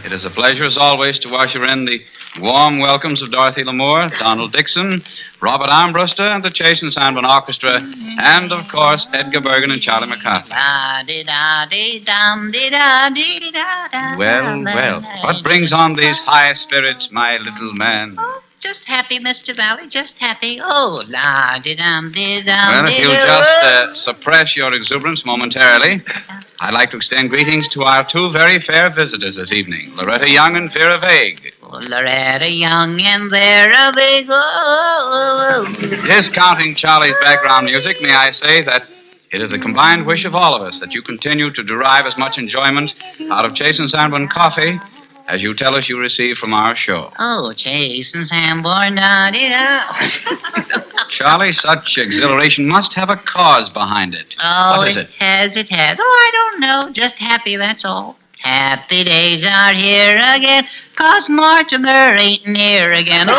It is a pleasure, as always, to usher in the warm welcomes of Dorothy Lamour, Donald Dixon, Robert Armbruster, and the Chase and Sandman Orchestra, and, of course, Edgar Bergen and Charlie McCarthy. Well, what brings on these high spirits, my little man? Oh, just happy, Mr. Valley, just happy. Oh, la-di-dum-di-dum-di-dum. Well, if you'll just suppress your exuberance momentarily, I'd like to extend greetings to our two very fair visitors this evening, Loretta Young and Vera Vague. Oh, Loretta Young and Vera Vague. Oh. Discounting Charlie's background music, may I say that it is the combined wish of all of us that you continue to derive as much enjoyment out of Chase and Sanborn coffee as you tell us you receive from our show. Oh, Chase and Sanborn, da-di-da. Charlie, such exhilaration must have a cause behind it. Oh, what is it? It has. Oh, I don't know. Just happy, that's all. Happy days are here again, 'cause Mortimer ain't near again. So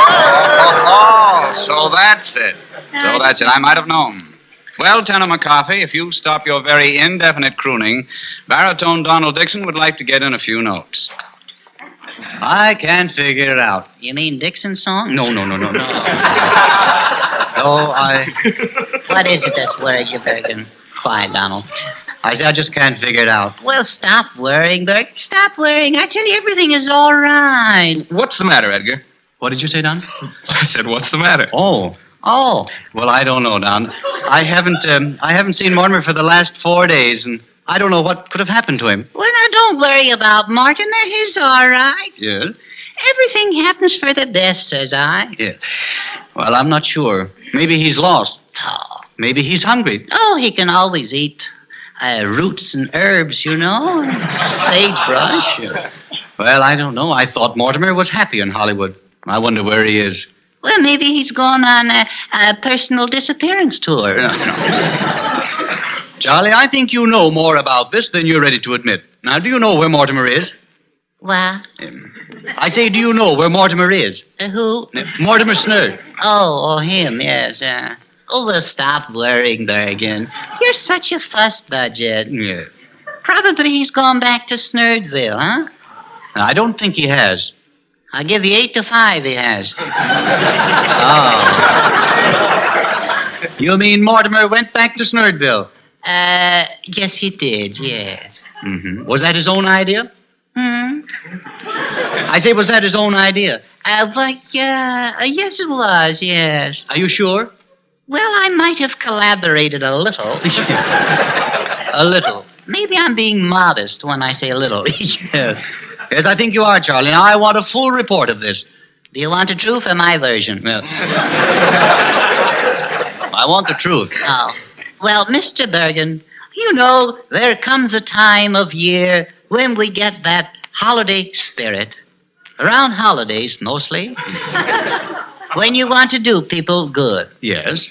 that's it. I might have known. Well, Tenor McCarthy, if you stop your very indefinite crooning, baritone Donald Dixon would like to get in a few notes. I can't figure it out. You mean Dixon's song? No. What is it that's worried you, Bergen? Quiet, Donald. I just can't figure it out. Well, stop worrying, Berg. Stop worrying. I tell you, everything is all right. What's the matter, Edgar? What did you say, Don? I said, what's the matter? Oh. Well, I don't know, Don. I haven't seen Mortimer for the last 4 days, and I don't know what could have happened to him. Well, now, don't worry about Mortimer. He's all right. Yes? Everything happens for the best, says I. Yeah. Well, I'm not sure. Maybe he's lost. Oh. Maybe he's hungry. Oh, he can always eat roots and herbs, you know. Sagebrush. Well, I don't know. I thought Mortimer was happy in Hollywood. I wonder where he is. Well, maybe he's gone on a personal disappearance tour. Charlie, I think you know more about this than you're ready to admit. Now, do you know where Mortimer is? What? I say, do you know where Mortimer is? Who? Mortimer Snurd. Oh, him, yes. Well, stop worrying, Bergen. You're such a fuss budget. Yeah. Probably he's gone back to Snurdville, huh? I don't think he has. I'll give you 8 to 5 he has. Oh. You mean Mortimer went back to Snurdville? Yes, he did, yes. Mm-hmm. Was that his own idea? I say, was that his own idea? Yes, it was, yes. Are you sure? Well, I might have collaborated a little. A little? Maybe I'm being modest when I say a little. Yes. Yes, I think you are, Charlie. Now, I want a full report of this. Do you want the truth or my version? Well, I want the truth. Oh. Well, Mr. Bergen, you know, there comes a time of year when we get that holiday spirit. Around holidays, mostly. When you want to do people good. Yes.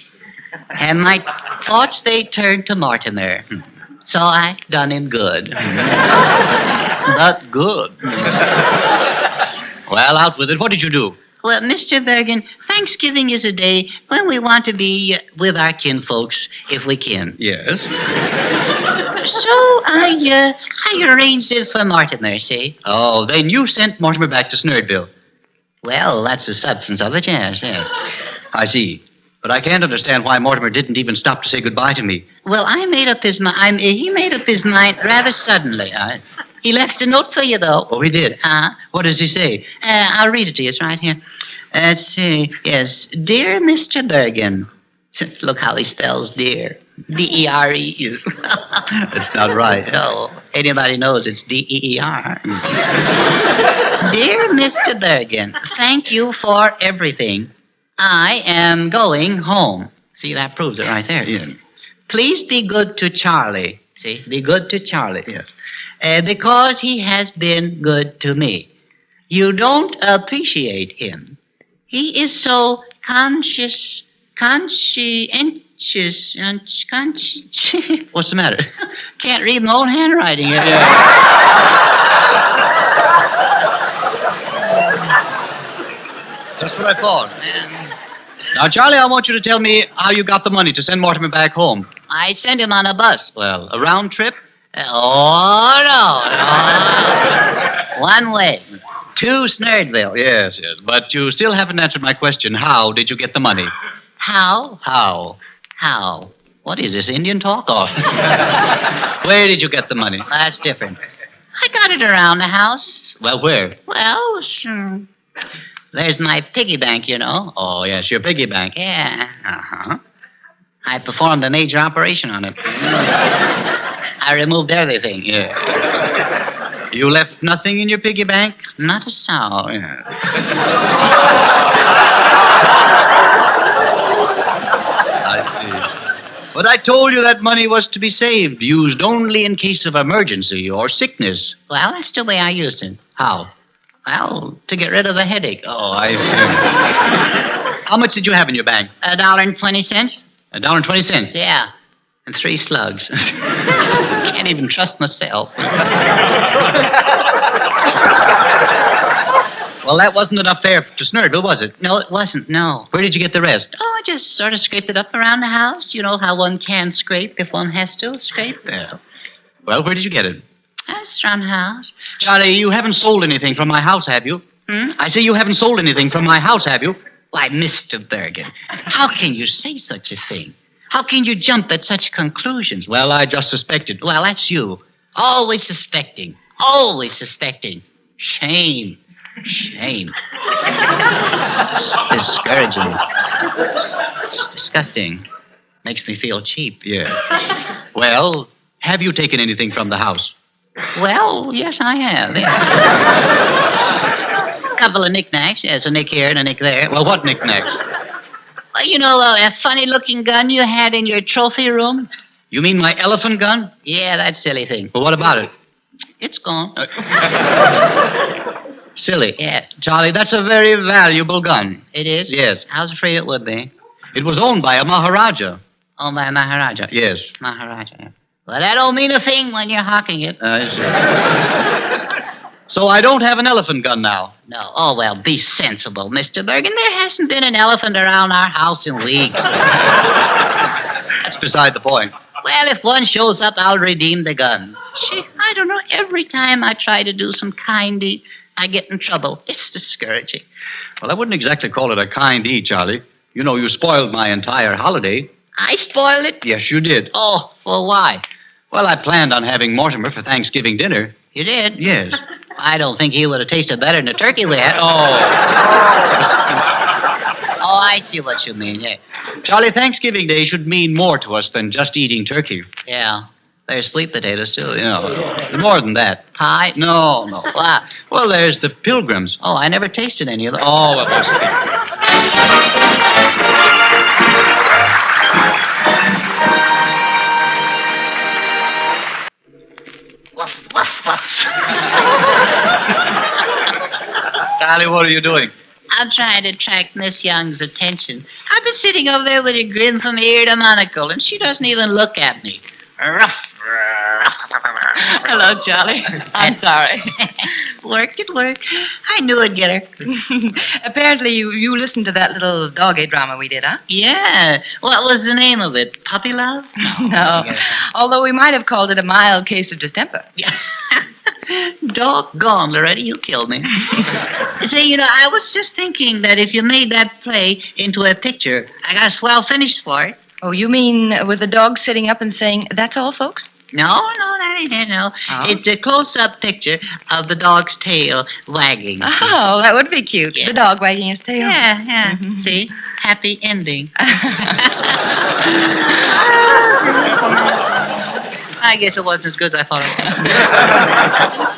And my thoughts, they turned to Mortimer. So I done him good. Not good. Well, out with it. What did you do? Well, Mr. Bergen, Thanksgiving is a day when we want to be with our kinfolks, if we can. Yes. So I arranged it for Mortimer, see? Oh, then you sent Mortimer back to Snurdville. Well, that's the substance of it, yes. I see. But I can't understand why Mortimer didn't even stop to say goodbye to me. Well, he made up his mind rather suddenly. He left a note for you, though. Oh, he did? What does he say? I'll read it to you. It's right here. Let's see. Yes. Dear Mr. Bergen. Look how he spells dear. D-E-R-E. That's not right. No. Anybody knows it's D-E-E-R. Dear Mr. Bergen, thank you for everything. I am going home. See, that proves it right there. Yeah. Please be good to Charlie. See, be good to Charlie. Yes. Because he has been good to me. You don't appreciate him. He is so conscientious. What's the matter? Can't read my own handwriting here. Yeah. That's what I thought. Now, Charlie, I want you to tell me how you got the money to send Mortimer back home. I sent him on a bus. Well, a round trip? Oh, no. One way. To Snurdville. Yes. But you still haven't answered my question. How did you get the money? How? How? How? What is this, Indian talk? Oh. Where did you get the money? That's different. I got it around the house. Well, where? Well, sure. There's my piggy bank, you know. Oh, yes, your piggy bank. Yeah. Uh-huh. I performed a major operation on it. I removed everything. Yeah. You left nothing in your piggy bank? Not a soul. Yeah. I see. But I told you that money was to be saved, used only in case of emergency or sickness. Well, that's the way I used it. How? Well, to get rid of the headache. Oh, I see. How much did you have in your bank? $1.20. $1.20. Yeah. And 3 slugs. Can't even trust myself. Well, that wasn't enough fare to Snurdville, was it? No, it wasn't, no. Where did you get the rest? Oh, I just sort of scraped it up around the house. You know how one can scrape if one has to scrape? Yeah. Well, where did you get it? That's around the house. Charlie, you haven't sold anything from my house, have you? I say you haven't sold anything from my house, have you? Why, Mr. Bergen, how can you say such a thing? How can you jump at such conclusions? Well, I just suspected. Well, that's you. Always suspecting. Always suspecting. Shame. Shame. It's discouraging. It's disgusting. Makes me feel cheap. Yeah. Well, have you taken anything from the house? Well, yes, I have. Yeah. A couple of knickknacks. Yes, a nick here and a nick there. Well, what knickknacks? Well, you know, that funny-looking gun you had in your trophy room? You mean my elephant gun? Yeah, that silly thing. Well, what about it? It's gone. Silly. Yes. Charlie, that's a very valuable gun. It is? Yes. I was afraid it would be. It was owned by a Maharaja. Owned by a Maharaja? Yes. Maharaja, yeah. Well, that don't mean a thing when you're hawking it. So I don't have an elephant gun now. No. Oh, well, be sensible, Mr. Bergen. There hasn't been an elephant around our house in weeks. That's beside the point. Well, if one shows up, I'll redeem the gun. Gee, I don't know. Every time I try to do some kind deed, I get in trouble. It's discouraging. Well, I wouldn't exactly call it a kind deed, Charlie. You know, you spoiled my entire holiday. I spoiled it? Yes, you did. Oh, well, why? Well, I planned on having Mortimer for Thanksgiving dinner. You did? Yes. I don't think he would have tasted better than the turkey we had. Oh, I see what you mean, yeah. Charlie, Thanksgiving Day should mean more to us than just eating turkey. Yeah. There's sweet potatoes, too. You know, more than that. Pie? No. What? Well, there's the Pilgrims. Oh, I never tasted any of them. Oh, well, Woof, woof, woof. Charlie, what are you doing? I'm trying to attract Miss Young's attention. I've been sitting over there with a grin from ear to monocle, and she doesn't even look at me. Ruff. Hello, Charlie. I'm sorry. Work at work. I knew I'd get her. Apparently, you listened to that little doggy drama we did, huh? Yeah. What was the name of it? Puppy Love? No. Although we might have called it a mild case of distemper. Yeah. Doggone, Loretta, you killed me. Say, you know, I was just thinking that if you made that play into a picture, I got a swell finish for it. Oh, you mean with the dog sitting up and saying, "That's all, folks"? No, that ain't it, no. Oh. It's a close-up picture of the dog's tail wagging. Oh, that would be cute. Yeah. The dog wagging his tail. Yeah. Mhm. See? Happy ending. I guess it wasn't as good as I thought it was.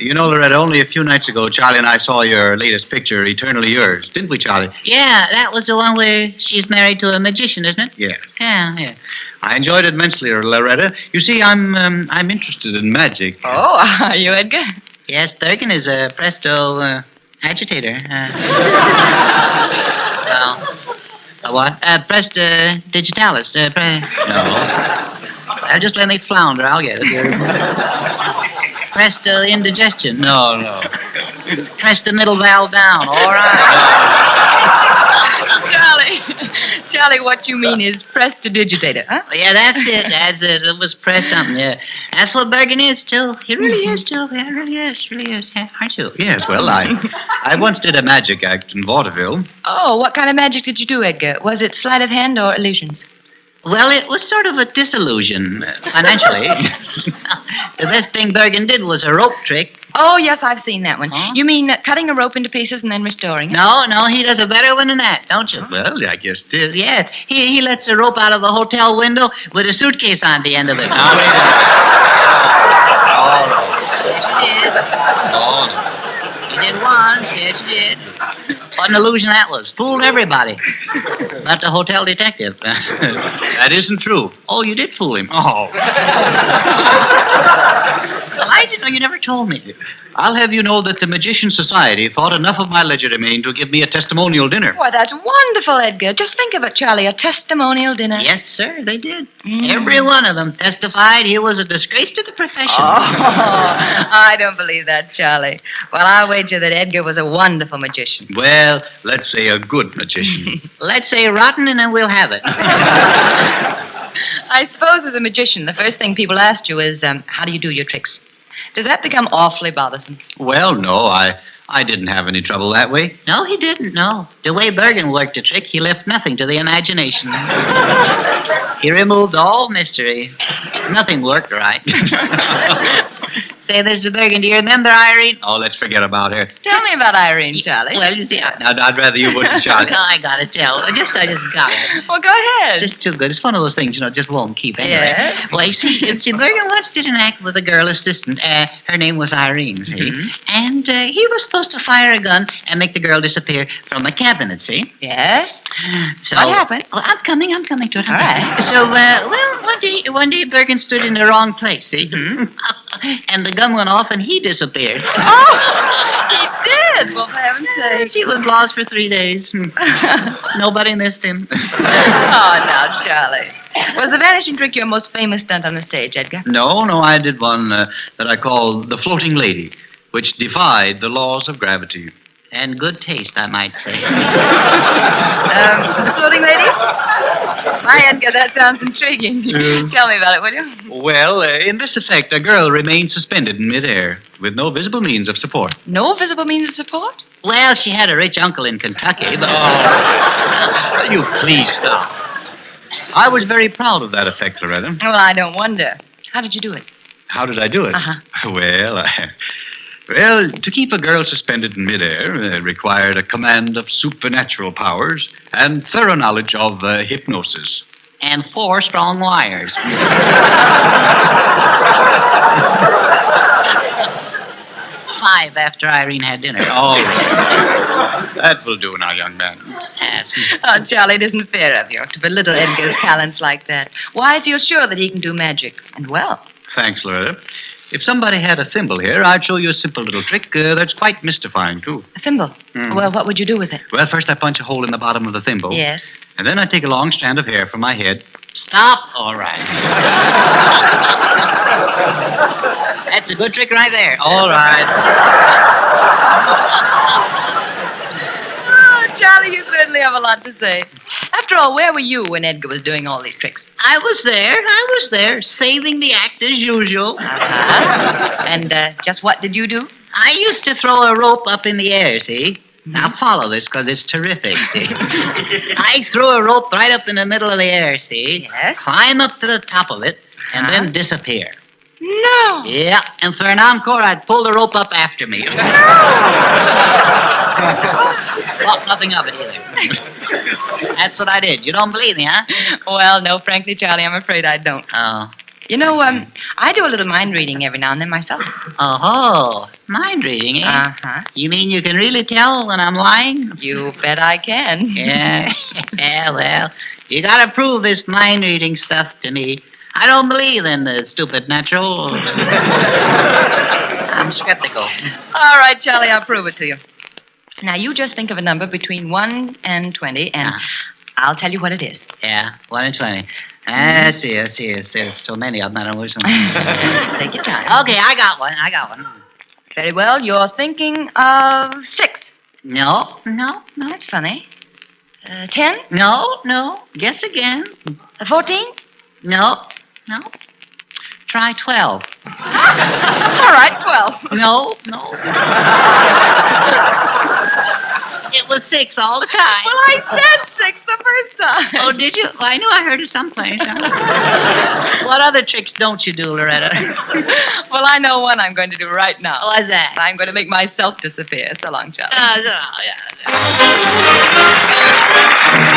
You know, Loretta, only a few nights ago, Charlie and I saw your latest picture, Eternally Yours. Didn't we, Charlie? Yeah, that was the one where she's married to a magician, isn't it? Yeah. Yeah. I enjoyed it immensely, Loretta. You see, I'm interested in magic. Oh, are you, Edgar? Yes, Bergen is a presto agitator. A what? Prestidigitalis. No. Just let me flounder. I'll get it. Presto indigestion. No. Press the middle valve down. All right. Charlie, Charlie, what you mean is prestidigitator, huh? Yeah, that's it. That's it. It was press something, yeah. That's what Bergen is, still. He really is, still. Yeah, really is. Yeah, aren't you? Yes, well, I once did a magic act in vaudeville. Oh, what kind of magic did you do, Edgar? Was it sleight of hand or illusions? Well, it was sort of a disillusion, financially. The best thing Bergen did was a rope trick. Oh, yes, I've seen that one. Huh? You mean cutting a rope into pieces and then restoring it? No, he does a better one than that, don't you? Well, I guess it is. Yes, he lets the rope out of the hotel window with a suitcase on the end of it. Now, wait a minute. Yes, you did. He did once, yes, you did. What an illusion that was. Fooled everybody. Not the hotel detective. That isn't true. Oh, you did fool him. Oh. Well, I didn't know. You never told me. I'll have you know that the Magician Society thought enough of my legerdemain to give me a testimonial dinner. Why, that's wonderful, Edgar. Just think of it, Charlie, a testimonial dinner. Yes, sir, they did. Every one of them testified he was a disgrace to the profession. Oh, I don't believe that, Charlie. Well, I'll wager that Edgar was a wonderful magician. Well, let's say a good magician. Let's say rotten, and then we'll have it. I suppose as a magician, the first thing people ask you is, how do you do your tricks? Does that become awfully bothersome? Well, no, I didn't have any trouble that way. No, he didn't, no. The way Bergen worked the trick, he left nothing to the imagination. He removed all mystery. Nothing worked right. Say, Mr. Bergen, do you remember Irene? Oh, let's forget about her. Tell me about Irene, Charlie. Well, you see, I'd rather you wouldn't, Charlie. No, I gotta tell. I just got it. Well, go ahead. Just too good. It's one of those things, just won't keep anyway. Yes? Well, you see, Bergen once did an act with a girl assistant. Her name was Irene, see? Mm-hmm. And he was supposed to fire a gun and make the girl disappear from a cabinet, see? Yes? So, What happened? Well, I'm coming to it. All right. So, one day Bergen stood in the wrong place, see? Mm-hmm. And the gun went off and he disappeared. Oh, he did. Well, for heaven's sake. He was lost for 3 days. Nobody missed him. Oh, now, Charlie. Was the vanishing trick your most famous stunt on the stage, Edgar? No, I did one that I called the Floating Lady, which defied the laws of gravity. And good taste, I might say. The floating lady? My Edgar, that sounds intriguing. Tell me about it, will you? Well, in this effect, a girl remained suspended in midair with no visible means of support. No visible means of support? Well, she had a rich uncle in Kentucky, but... Will you please stop? I was very proud of that effect, Loretta. Well, I don't wonder. How did you do it? How did I do it? Uh-huh. Well, to keep a girl suspended in midair required a command of supernatural powers and thorough knowledge of hypnosis. And 4 strong wires. 5 after Irene had dinner. All right. That will do now, young man. Yes. Oh, Charlie, it isn't fair of you to belittle Edgar's talents like that. Why, I feel sure that he can do magic. And well. Thanks, Loretta. If somebody had a thimble here, I'd show you a simple little trick that's quite mystifying, too. A thimble? Mm. Well, what would you do with it? Well, first I punch a hole in the bottom of the thimble. Yes. And then I take a long strand of hair from my head. Stop. All right. That's a good trick right there. All right. Oh, Charlie, you certainly have a lot to say. After all, where were you when Edgar was doing all these tricks? I was there, saving the act as usual. Uh-huh. And just what did you do? I used to throw a rope up in the air, see? Now follow this, because it's terrific, see? I threw a rope right up in the middle of the air, see? Yes. Climb up to the top of it, and then disappear. No. Yeah, and for an encore, I'd pull the rope up after me. Thought nothing of it either. That's what I did. You don't believe me, huh? Well, no, frankly, Charlie, I'm afraid I don't. Oh. You know, I do a little mind reading every now and then myself. Oh, mind reading, eh? Uh-huh. You mean you can really tell when I'm lying? You bet I can. Yeah. Yeah, well, you gotta prove this mind reading stuff to me. I don't believe in the stupid natural. I'm skeptical. All right, Charlie, I'll prove it to you. Now, you just think of a number between 1 and 20, and I'll tell you what it is. Yeah, 1 and 20. I see. There's so many of them, I don't know which one. Take your time. Okay, I got one. Very well, you're thinking of 6. No. That's funny. 10? No. Guess again. 14? No. Try 12. All right, 12. No. It was 6 all the time. Well, I said 6 the first time. Oh, did you? Well, I knew I heard it someplace. What other tricks don't you do, Loretta? Well, I know one I'm going to do right now. What's that? I'm going to make myself disappear. So long, Charlie. Yeah.